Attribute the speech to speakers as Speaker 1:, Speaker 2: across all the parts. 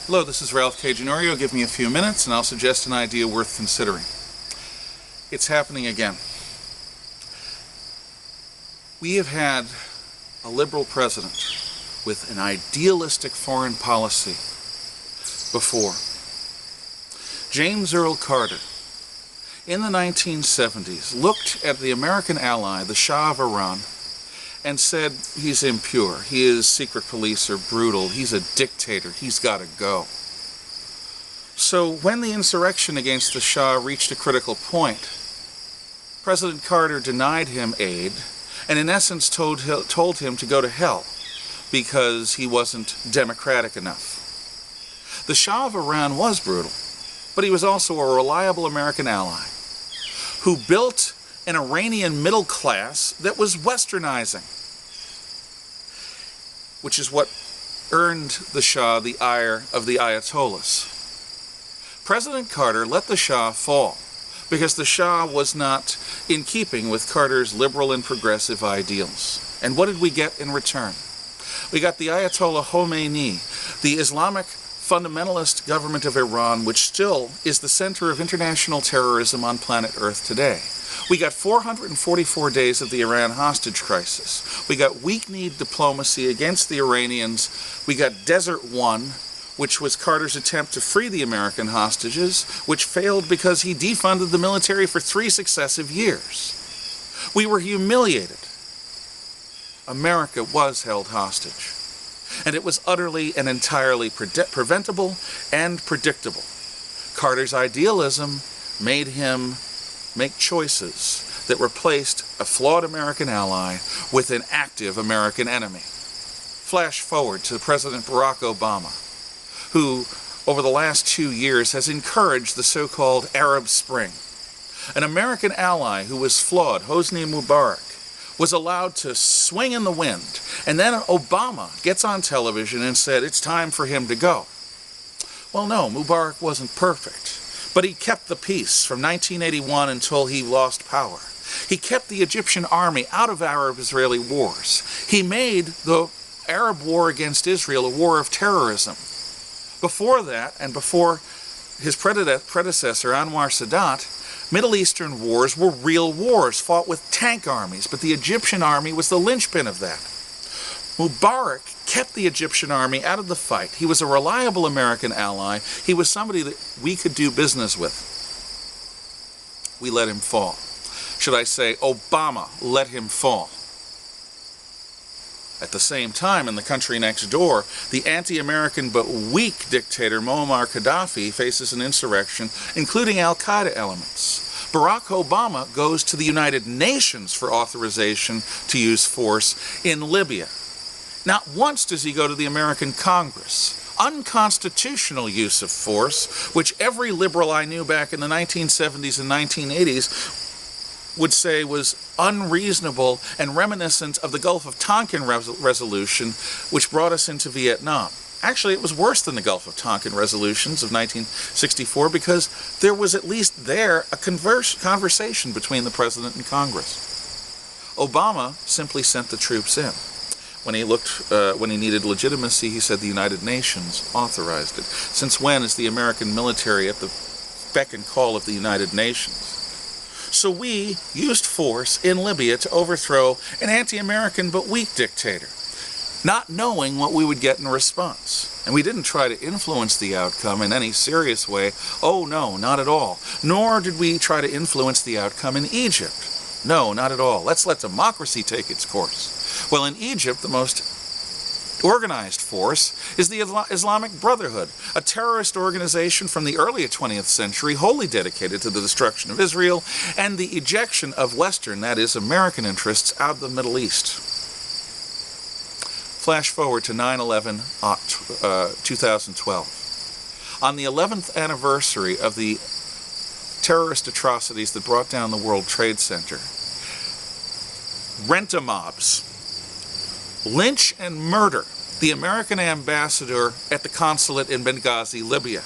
Speaker 1: Hello, this is Ralph K. Ginorio. Give me a few minutes and I'll suggest an idea worth considering. It's happening again. We have had a liberal president with an idealistic foreign policy before. James Earl Carter, in the 1970s, looked at the American ally, the Shah of Iran, and said, he's impure, he is secret police or brutal, he's a dictator, he's got to go. So when the insurrection against the Shah reached a critical point, President Carter denied him aid and in essence told him to go to hell because he wasn't democratic enough. The Shah of Iran was brutal, but he was also a reliable American ally who built an Iranian middle class that was westernizing, which is what earned the Shah the ire of the Ayatollahs. President Carter let the Shah fall because the Shah was not in keeping with Carter's liberal and progressive ideals. And what did we get in return? We got the Ayatollah Khomeini, the Islamic fundamentalist government of Iran, which still is the center of international terrorism on planet Earth today. We got 444 days of the Iran hostage crisis. We got weak-kneed diplomacy against the Iranians. We got Desert One, which was Carter's attempt to free the American hostages, which failed because he defunded the military for 3 successive years. We were humiliated. America was held hostage. And it was utterly and entirely preventable and predictable. Carter's idealism made him make choices that replaced a flawed American ally with an active American enemy. Flash forward to President Barack Obama, who over the last 2 years has encouraged the so-called Arab Spring. An American ally who was flawed, Hosni Mubarak, was allowed to swing in the wind, and then Obama gets on television and said it's time for him to go. Well, no, Mubarak wasn't perfect, but he kept the peace from 1981 until he lost power. He kept the Egyptian army out of Arab-Israeli wars. He made the Arab war against Israel a war of terrorism. Before that, and before his predecessor, Anwar Sadat, Middle Eastern wars were real wars, fought with tank armies, but the Egyptian army was the linchpin of that. Mubarak kept the Egyptian army out of the fight. He was a reliable American ally. He was somebody that we could do business with. We let him fall. Should I say, Obama let him fall. At the same time, in the country next door, the anti-American but weak dictator Muammar Gaddafi faces an insurrection, including al-Qaeda elements. Barack Obama goes to the United Nations for authorization to use force in Libya. Not once does he go to the American Congress. Unconstitutional use of force, which every liberal I knew back in the 1970s and 1980s would say was unreasonable and reminiscent of the Gulf of Tonkin resolution, which brought us into Vietnam. Actually, it was worse than the Gulf of Tonkin resolutions of 1964 because there was at least there a conversation between the President and Congress. Obama simply sent the troops in. When he needed legitimacy, he said the United Nations authorized it. Since when is the American military at the beck and call of the United Nations? So we used force in Libya to overthrow an anti-American but weak dictator, not knowing what we would get in response. And we didn't try to influence the outcome in any serious way. Oh no, not at all. Nor did we try to influence the outcome in Egypt. No, not at all. Let's let democracy take its course. Well, in Egypt, the most organized force is the Islamic Brotherhood, a terrorist organization from the early 20th century wholly dedicated to the destruction of Israel and the ejection of Western, that is, American interests out of the Middle East. Flash forward to 9/11/2012. On the 11th anniversary of the terrorist atrocities that brought down the World Trade Center, rent-a-mobs lynch and murder the American ambassador at the consulate in Benghazi, Libya.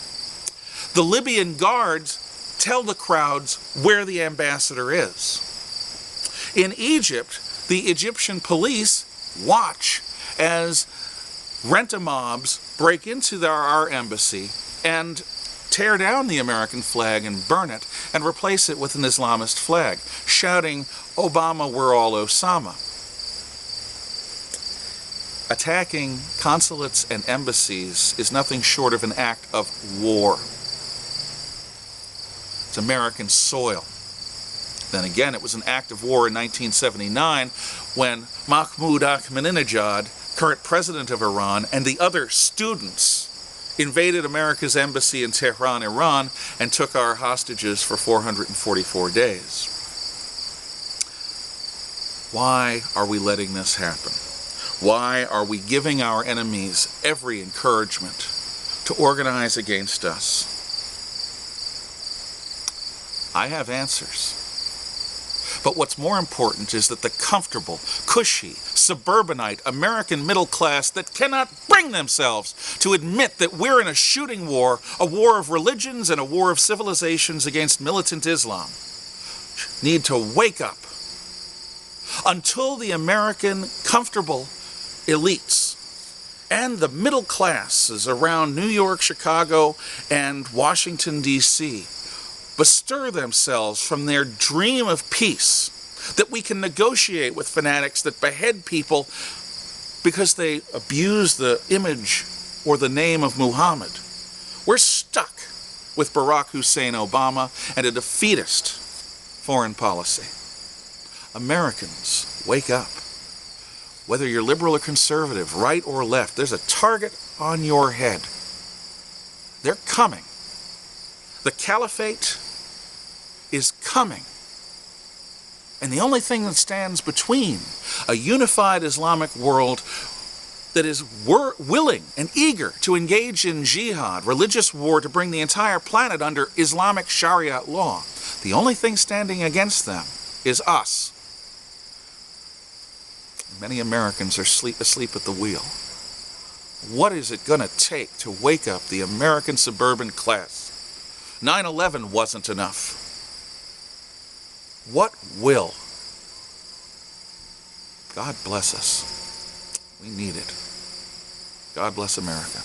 Speaker 1: The Libyan guards tell the crowds where the ambassador is. In Egypt, the Egyptian police watch as rent-a-mobs break into our embassy and tear down the American flag and burn it and replace it with an Islamist flag, shouting, "Obama, we're all Osama." Attacking consulates and embassies is nothing short of an act of war. It's American soil. Then again, it was an act of war in 1979 when Mahmoud Ahmadinejad, current president of Iran, and the other students invaded America's embassy in Tehran, Iran, and took our hostages for 444 days. Why are we letting this happen? Why are we giving our enemies every encouragement to organize against us? I have answers. But what's more important is that the comfortable, cushy, suburbanite American middle class that cannot bring themselves to admit that we're in a shooting war, a war of religions and a war of civilizations against militant Islam, need to wake up. Until the American comfortable elites and the middle classes around New York, Chicago, and Washington, D.C. bestir themselves from their dream of peace, that we can negotiate with fanatics that behead people because they abuse the image or the name of Muhammad. We're stuck with Barack Hussein Obama and a defeatist foreign policy. Americans, wake up. Whether you're liberal or conservative, right or left, there's a target on your head. They're coming. The caliphate is coming. And the only thing that stands between a unified Islamic world that is willing and eager to engage in jihad, religious war, to bring the entire planet under Islamic Sharia law, the only thing standing against them is us. Many Americans are asleep at the wheel. What is it going to take to wake up the American suburban class? 9/11 wasn't enough. What will? God bless us. We need it. God bless America.